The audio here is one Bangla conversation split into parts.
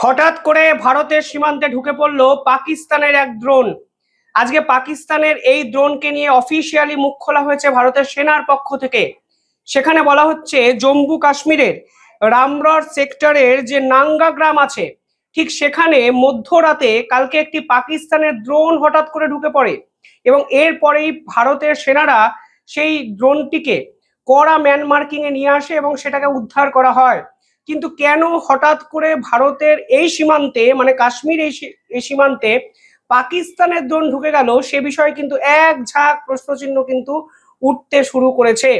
হঠাৎ করে ভারতের সীমান্তে ঢুকে পড়লো পাকিস্তানের এক ড্রোন। আজকে পাকিস্তানের এই ড্রোনকে নিয়ে অফিসিয়ালি মুখ খোলা হয়েছে ভারতের সেনার পক্ষ থেকে। সেখানে বলা হচ্ছে জম্মু কাশ্মীরের রামগড় সেক্টরের যে নাঙ্গা গ্রাম আছে, ঠিক সেখানে মধ্যরাতে কালকে একটি পাকিস্তানের ড্রোন হঠাৎ করে ঢুকে পড়ে এবং এরপরেই ভারতের সেনারা সেই ড্রোনটিকে কড়া ম্যান মার্কিং এ নিয়ে আসে এবং সেটাকে উদ্ধার করা হয়। কিন্তু কেন হঠাৎ করে ভারতের এই সীমান্তে, মানে কাশ্মীর এই সীমান্তে পাকিস্তানের ড্রোন ঢুকে গেল, সে বিষয়ে কিন্তু এক ঝাঁক প্রশ্নচিহ্ন কিন্তু উঠতে শুরু করেছে।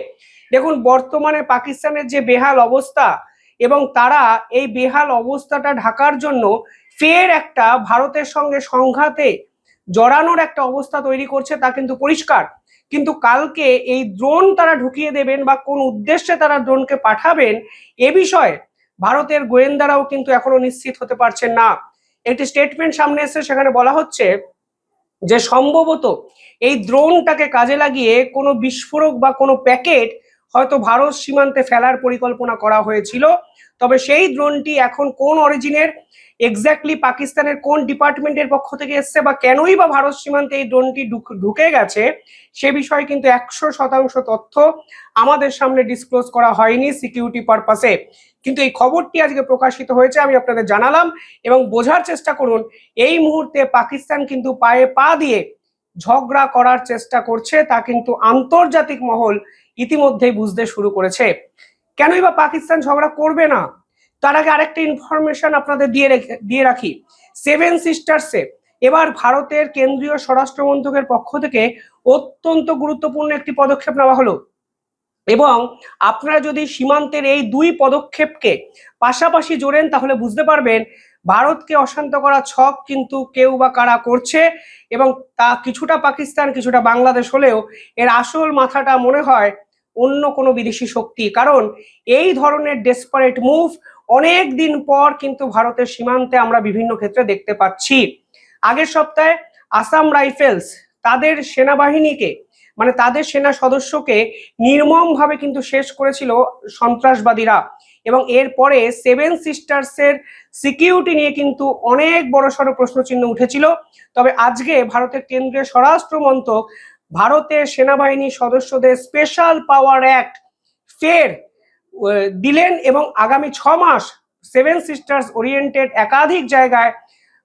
দেখুন, বর্তমানে পাকিস্তানের যে বেহাল অবস্থা এবং তারা এই বেহাল অবস্থাটা ঢাকার জন্য ফের একটা ভারতের সঙ্গে সংঘাতে জড়ানোর একটা অবস্থা তৈরি করছে, তা কিন্তু পরিষ্কার। কিন্তু কালকে এই ড্রোন তারা ঢুকিয়ে দেবেন বা কোন উদ্দেশ্যে তারা ড্রোনকে পাঠাবেন, এ বিষয়ে ভারতের গোয়েন্দারাও কিন্তু এখনো নিশ্চিত হতে পারছেন না। একটি স্টেটমেন্ট সামনে এসে সেখানে বলা হচ্ছে যে সম্ভবত এই ড্রোনটাকে কাজে লাগিয়ে কোনো বিস্ফোরক বা কোনো প্যাকেট হয়তো ভারত সীমান্তে ফেলার পরিকল্পনা করা হয়েছিল। তবে সেই ড্রোনটি এখন কোন অরিজিনের, এক্স্যাক্টলি পাকিস্তানের কোন ডিপার্টমেন্টের পক্ষ থেকে এসছে বা কেনই বা ভারত সীমান্তে এই ড্রোনটি ঢুকে গেছে, সে বিষয়ে কিন্তু 100% তথ্য আমাদের সামনে ডিসক্লোজ করা হয়নি সিকিউরিটি পারপাসে। কিন্তু এই খবরটি আজকে প্রকাশিত হয়েছে, আমি আপনাদের জানালাম। এবং বোঝার চেষ্টা করুন, এই মুহূর্তে পাকিস্তান কিন্তু পায়ে পা দিয়ে ঝগড়া করার চেষ্টা করছে, তা কিন্তু আন্তর্জাতিক মহল ইতিমধ্যেই বুঝতে শুরু করেছে। কেনই বা পাকিস্তান ঝগড়া করবে না? তার আগে আরেকটা ইনফরমেশন আপনাদের দিয়ে রাখি। সেভেন সিস্টার্সে এবার ভারতের কেন্দ্রীয় স্বরাষ্ট্র মন্ত্রকের পক্ষ থেকে অত্যন্ত গুরুত্বপূর্ণ একটি পদক্ষেপ নেওয়া হলো। এবং আপনারা যদি সীমান্তের এই দুই পদক্ষেপকে পাশাপাশি জোড়েন তাহলে বুঝতে পারবেন ভারতকে অশান্ত করা ছক কিন্তু কেউ বা কারা করছে। এবং তা কিছুটা পাকিস্তান কিছুটা বাংলাদেশ হলেও এর আসল মাথাটা মনে হয় অন্য কোনো বিদেশি শক্তি। কারণ এই ধরনের ডেসপারেট মুভ অনেক দিন পর কিন্তু ভারতের সীমান্তে আমরা বিভিন্ন ক্ষেত্রে দেখতে পাচ্ছি। আগের সপ্তাহে আসাম রাইফেলস তাদের সেনাবাহিনীকে, মানে তাদের সেনা সদস্যকে নির্মমভাবে কিন্তু শেষ করেছিল সন্ত্রাসবাদীরা। এবং এরপরে সেভেন সিস্টার্সের সিকিউরিটি নিয়ে কিন্তু অনেক বড়সড় প্রশ্নচিহ্ন উঠেছিল। তবে আজকে ভারতের কেন্দ্রীয় স্বরাষ্ট্র মন্ত্রক ভারতের সেনাবাহিনী সদস্যদের স্পেশাল পাওয়ার অ্যাক্ট ফের দিলেন এবং আগামী 6 মাস সেভেন সিস্টার্স ওরিয়েন্টেড একাধিক জায়গায়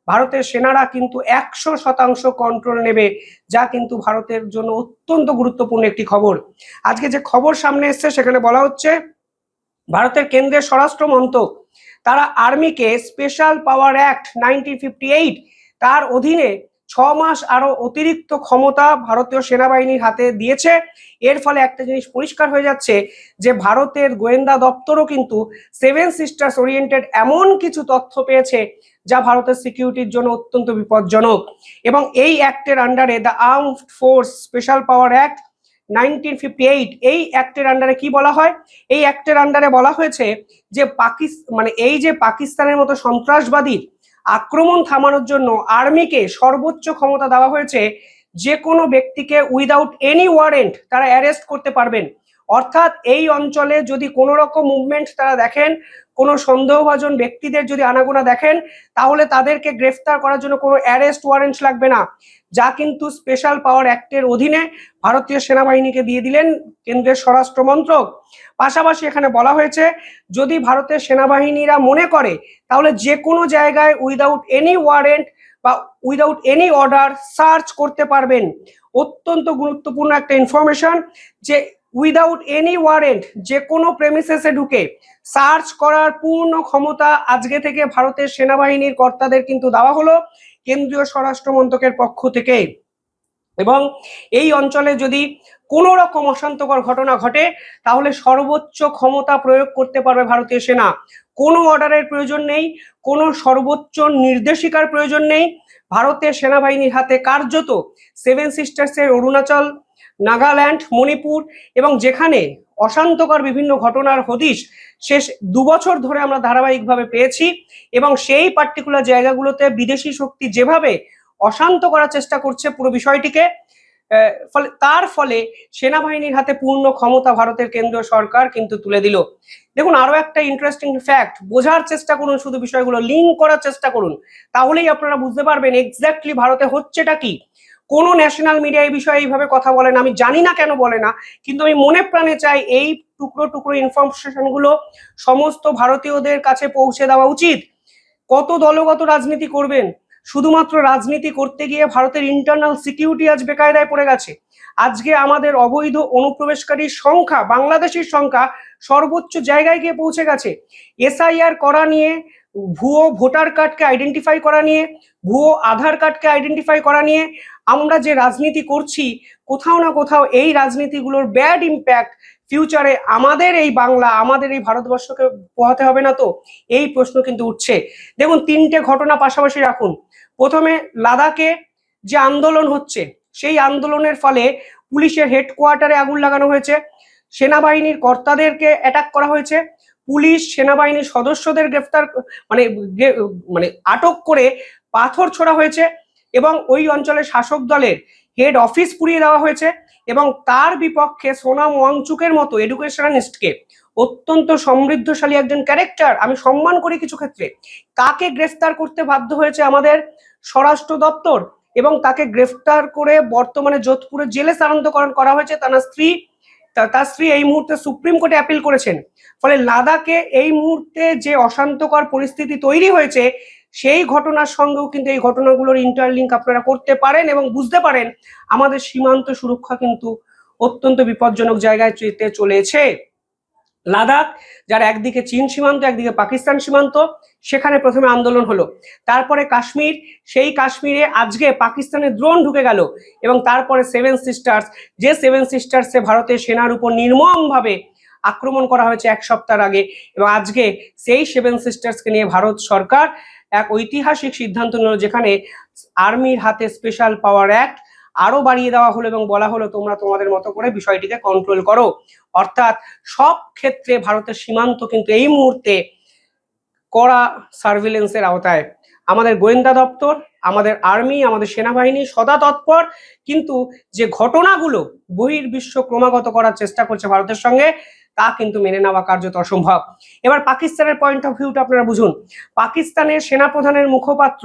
ভারতের সেনারা কিন্তু 100% কন্ট্রোল নেবে, যা কিন্তু ভারতের জন্য অত্যন্ত গুরুত্বপূর্ণ একটি খবর। আজকে যে খবর সামনে এসছে সেখানে বলা হচ্ছে ভারতের কেন্দ্রীয় স্বরাষ্ট্র মন্ত্রক তারা আর্মিকে স্পেশাল পাওয়ার অ্যাক্ট 1958 তার অধীনে 6 মাস আরো অতিরিক্ত ক্ষমতা ভারতীয় সেনাবাহিনীর হাতে দিয়েছে। এর ফলে একটা জিনিস পরিষ্কার হয়ে যাচ্ছে যে ভারতের গোয়েন্দা দপ্তরও কিন্তু সেভেন সিস্টার্স ওরিয়েন্টেড এমন কিছু তথ্য পেয়েছে যা ভারতের সিকিউরিটির জন্য অত্যন্ত বিপজ্জনক। এবং এই অ্যাক্টের আন্ডারে the armed force special power act 1958, এই অ্যাক্টের আন্ডারে কি বলা হয়? এই অ্যাক্টের আন্ডারে বলা হয়েছে যে এই যে পাকিস্তানের মতো সন্ত্রাসবাদীর আক্রমণ থামানোর জন্য আর্মিকে সর্বোচ্চ ক্ষমতা দেওয়া হয়েছে। যে কোনো ব্যক্তিকে উইদাউট এনি ওয়ারেন্ট তারা অ্যারেস্ট করতে পারবেন। অর্থাৎ এই অঞ্চলে যদি কোনো রকম মুভমেন্ট তারা দেখেন, কোনো সন্দেহভাজন ব্যক্তিদের যদি আনাগোনা দেখেন, তাহলে তাদেরকে গ্রেফতার করার জন্য কোনো অ্যারেস্ট ওয়ারেন্ট লাগবে না, যা কিন্তু স্পেশাল পাওয়ার অ্যাক্টের অধীনে ভারতীয় সেনাবাহিনীকে দিয়ে দিলেন কেন্দ্রের স্বরাষ্ট্র মন্ত্রক। পাশাপাশি এখানে বলা হয়েছে যদি ভারতের সেনাবাহিনীরা মনে করে তাহলে যে কোনো জায়গায় উইদাউট এনি ওয়ারেন্ট বা উইদাউট এনি অর্ডার সার্চ করতে পারবেন। অত্যন্ত গুরুত্বপূর্ণ একটা ইনফরমেশন যে উইদাউট এনি ওয়ারেন্ট যে কোনো প্রেমিসেসে ঢুকে সার্চ করার পূর্ণ ক্ষমতা আজকে থেকে ভারতের সেনাবাহিনীর কর্তাদের কিন্তু দেওয়া হলো কেন্দ্রীয় স্বরাষ্ট্র মন্ত্রকের পক্ষ থেকে। এবং এই অঞ্চলে যদি কোনো রকম অশান্তকর ঘটনা ঘটে তাহলে সর্বোচ্চ ক্ষমতা প্রয়োগ করতে পারবে ভারতীয় সেনা। কোনো অর্ডারের প্রয়োজন নেই, কোনো সর্বোচ্চ নির্দেশিকার প্রয়োজন নেই। ভারতের সেনাবাহিনীর হাতে কার্যত সেভেন সিস্টার্সের অরুণাচল, নাগাল্যান্ড, মণিপুর এবং যেখানে অশান্তকর বিভিন্ন ঘটনার হদিশ শেষ 2 বছর ধরে আমরা ধারাবাহিকভাবে পেয়েছি, এবং সেই পার্টিকুলার জায়গাগুলোতে বিদেশি শক্তি যেভাবে অশান্ত করার চেষ্টা করছে পুরো বিষয়টিকে, তার ফলে সেনাবাহিনীর হাতে পূর্ণ ক্ষমতা ভারতের কেন্দ্রীয় সরকার কিন্তু তুলে দিল। দেখুন, আরো একটা ইন্টারেস্টিং ফ্যাক্ট, বোঝার চেষ্টা করুন, শুধু বিষয়গুলো লিঙ্ক করার চেষ্টা করুন, তাহলেই আপনারা বুঝতে পারবেন এক্স্যাক্টলি ভারতে হচ্ছেটা কি। কোনো ন্যাশনাল মিডিয়া এই বিষয়ে এইভাবে কথা বলে না, আমি জানি না কেন বলে না, কিন্তু আমি মনে প্রাণে চাই এই টুকরো টুকরো ইনফরমেশন গুলো সমস্ত ভারতীয়দের কাছে পৌঁছে দেওয়া উচিত। কত দলগত রাজনীতি করবেন? শুধুমাত্র রাজনীতি করতে গিয়ে ভারতের ইন্টারনাল সিকিউরিটি আজ বেকায়দায় পড়ে গেছে। আজকে আমাদের অবৈধ অনুপ্রবেশকারীর সংখ্যা, বাংলাদেশের সংখ্যা সর্বোচ্চ জায়গায় গিয়ে পৌঁছে গেছে। এসআইআর করা নিয়ে, ভুয়ো ভোটার কার্ডকে আইডেন্টিফাই করা নিয়ে, ভুয়ো আধার কার্ডকে আইডেন্টিফাই করা নিয়ে আমরা যে রাজনীতি করছি, কোথাও না কোথাও এই রাজনীতিগুলোর ব্যাড ইম্প্যাক্ট ফিউচারে আমাদের এই বাংলা, আমাদের এই ভারতবর্ষকে পোহাতে হবে না তো? এই প্রশ্ন কিন্তু উঠছে। দেখুন, তিনটে ঘটনা পাশাপাশি রাখুন। প্রথমে লাদাখে যে আন্দোলন হচ্ছে, সেই আন্দোলনের ফলে পুলিশের হেডকোয়ার্টারে আগুন লাগানো হয়েছে, সেনাবাহিনীর কর্তাদেরকে অ্যাটাক করা হয়েছে, পুলিশ সেনাবাহিনীর সদস্যদের গ্রেফতার মানে মানে আটক করে পাথর ছোড়া হয়েছে, এবং ওই অঞ্চলের শাসক দলের হেড অফিস পুড়িয়ে দেওয়া হয়েছে, এবং তার বিপক্ষে সোনাম ওয়াংচুকের মতো এডুকেশনালিস্টকে, অত্যন্ত সমৃদ্ধশালী একজন ক্যারেক্টার, আমি সম্মান করি কিছু ক্ষেত্রে, তাকে গ্রেফতার করতে বাধ্য হয়েছে আমাদের স্বরাষ্ট্র দপ্তর, এবং তাকে গ্রেফতার করে বর্তমানে যোধপুরে জেলে স্থানান্তরকরণ করা হয়েছে। তার স্ত্রী এই মুহূর্তে সুপ্রিম কোর্টে অ্যাপিল করেছেন। ফলে লাদাখে এই মুহূর্তে যে অশান্তকর পরিস্থিতি তৈরি হয়েছে, সেই ঘটনার সঙ্গেও কিন্তু এই ঘটনাগুলোর ইন্টারলিঙ্ক আপনারা করতে পারেন এবং বুঝতে পারেন আমাদের সীমান্ত সুরক্ষা কিন্তু অত্যন্ত বিপজ্জনক জায়গায় যেতে চলেছে। লাদাখ, যার একদিকে চীন সীমান্ত, একদিকে পাকিস্তান সীমান্ত, সেখানে প্রথমে আন্দোলন হলো। তারপরে কাশ্মীর, সেই কাশ্মীরে আজকে পাকিস্তানের ড্রোন ঢুকে গেল, এবং তারপরে সেভেন সিস্টার্স, যে সেভেন সিস্টার্সে ভারতের সেনার উপর নির্মমভাবে আক্রমণ করা হয়েছে এক সপ্তাহ আগে, এবং আজকে সেই সেভেন সিস্টার্সকে নিয়ে ভারত সরকার এক ঐতিহাসিক সিদ্ধান্ত নিল, যেখানে আর্মির হাতে স্পেশাল পাওয়ার অ্যাক্ট আরো বাড়িয়ে দেওয়া হলো, এবং বলা হলো তোমরা তোমাদের মতো করে বিষয়টিকে কন্ট্রোল করো। অর্থাৎ সব ক্ষেত্রে ভারতের সীমান্ত কিন্তু এই মুহূর্তে কড়া সার্ভিলেন্সের আওতায়। আমাদের গোয়েন্দা দপ্তর, আমাদের আর্মি, আমাদের সেনাবাহিনী সদা তৎপর, কিন্তু যে ঘটনাগুলো বহির্বিশ্ব ক্রমাগত করার চেষ্টা করছে ভারতের সঙ্গে, তা কিন্তু মেনে নেওয়া কার্যত অসম্ভব। এবার পাকিস্তানের পয়েন্ট অফ ভিউটা আপনারা বুঝুন। পাকিস্তানের সেনাপ্রধানের মুখপাত্র,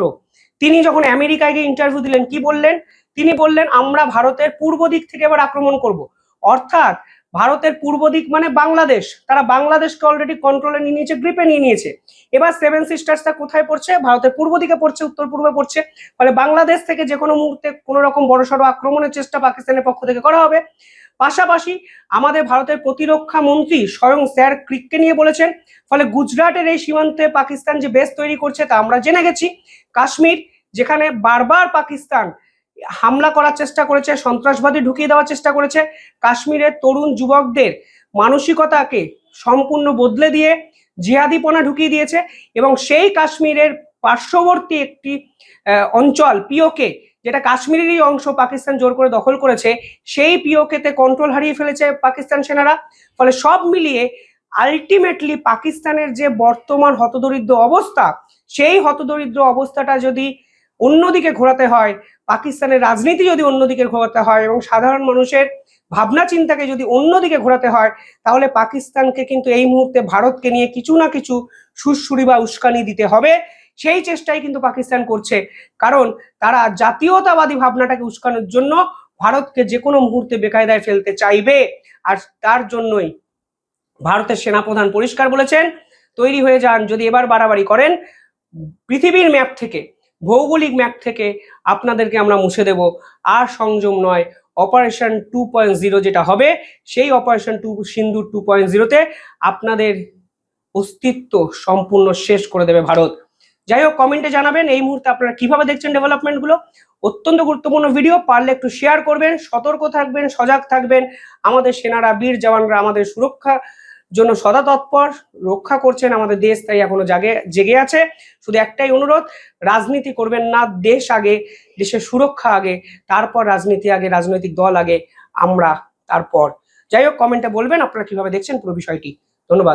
তিনি যখন আমেরিকায় গিয়ে ইন্টারভিউ দিলেন, কি বললেন? তিনি বললেন আমরা ভারতের পূর্ব দিক থেকে এবার আক্রমণ করব। অর্থাৎ ভারতের পূর্ব দিক মানে বাংলাদেশ, তারা বাংলাদেশকে অলরেডি কন্ট্রোলে নিয়ে নিয়েছে, গ্রিপে নিয়ে নিয়েছে। এবার সেভেন সিস্টার্সটা কোথায় পড়ছে? ভারতের পূর্ব দিকে পড়ছে, উত্তর পূর্বে পড়ছে। ফলে বাংলাদেশ থেকে যে কোনো মুহূর্তে কোনো রকম বড়সড় আক্রমণের চেষ্টা পাকিস্তানের পক্ষ থেকে করা হবে। পাশাপাশি আমাদের ভারতের প্রতিরক্ষা মন্ত্রী স্বয়ং স্যার ক্রিককে নিয়ে বলেছেন। ফলে গুজরাটের এই সীমান্তে পাকিস্তান যে বেস তৈরি করছে তা আমরা জেনে গেছি। কাশ্মীর, যেখানে বারবার পাকিস্তান হামলা করার চেষ্টা করেছে, সন্ত্রাসবাদী ঢুকিয়ে দেওয়ার চেষ্টা করেছে, কাশ্মীরের তরুণ যুবকদের মানসিকতাকে সম্পূর্ণ বদলে দিয়ে জিহাদিপনা ঢুকিয়ে দিয়েছে, এবং সেই কাশ্মীরের পার্শ্ববর্তী একটি অঞ্চল পিওকে, যেটা কাশ্মীরেরই অংশ, পাকিস্তান জোর করে দখল করেছে, সেই পিওকেতে কন্ট্রোল হারিয়ে ফেলেছে পাকিস্তান সেনারা। ফলে সব মিলিয়ে আলটিমেটলি পাকিস্তানের যে বর্তমান হতদরিদ্র অবস্থা, সেই হতদরিদ্র অবস্থাটা যদি অন্যদিকে ঘোরাতে হয়, পাকিস্তানের রাজনীতি যদি অন্যদিকে ঘোরাতে হয়, এবং সাধারণ মানুষের ভাবনা চিন্তাকে যদি অন্যদিকে ঘোরাতে হয়, তাহলে পাকিস্তানকে কিন্তু এই মুহূর্তে ভারতকে নিয়ে কিছু না কিছু সুড়সুড়ি বা উস্কানি দিতে হবে। সেই চেষ্টাই কিন্তু পাকিস্তান করছে, কারণ তারা জাতীয়তাবাদী ভাবনাটাকে উস্কানোর জন্য ভারতকে যে কোনো মুহূর্তে বেকায়দায় ফেলতে চাইবে। আর তার জন্যই ভারতের সেনাপ্রধান পরিষ্কার বলেছেন, তৈরি হয়ে যান, যদি এবার বাড়াবাড়ি করেন পৃথিবীর ম্যাপ থেকে, ভৌগোলিক ম্যাপ থেকে আপনাদেরকে আমরা মুছে দেব। আর সংযম নয়, অপারেশন 2.0 যেটা হবে, সেই অপারেশন সিন্দুর 2.0-তে আপনাদের অস্তিত্ব সম্পূর্ণ শেষ করে দেবে ভারত। যাই হোক, কমেন্টে জানাবেন এই মুহূর্তে আপনারা কিভাবে দেখছেন ডেভেলপমেন্টগুলো। অত্যন্ত গুরুত্বপূর্ণ ভিডিও, পারলে একটু শেয়ার করবেন, সতর্ক থাকবেন, সজাগ থাকবেন। আমাদের সেনারা, বীর জওয়ানরা আমাদের সুরক্ষা জন্য সদা তৎপর, রক্ষা করছেন আমাদের দেশ, তাই এখনো জেগে আছে। শুধু একটাই অনুরোধ, রাজনীতি করবেন না, দেশ আগে, দেশের সুরক্ষা আগে, তারপর রাজনীতি আগে, রাজনৈতিক দল আগে, আমরা তারপর। যাই হোক, কমেন্টে বলবেন আপনারা কিভাবে দেখছেন পুরো বিষয়টি। ধন্যবাদ।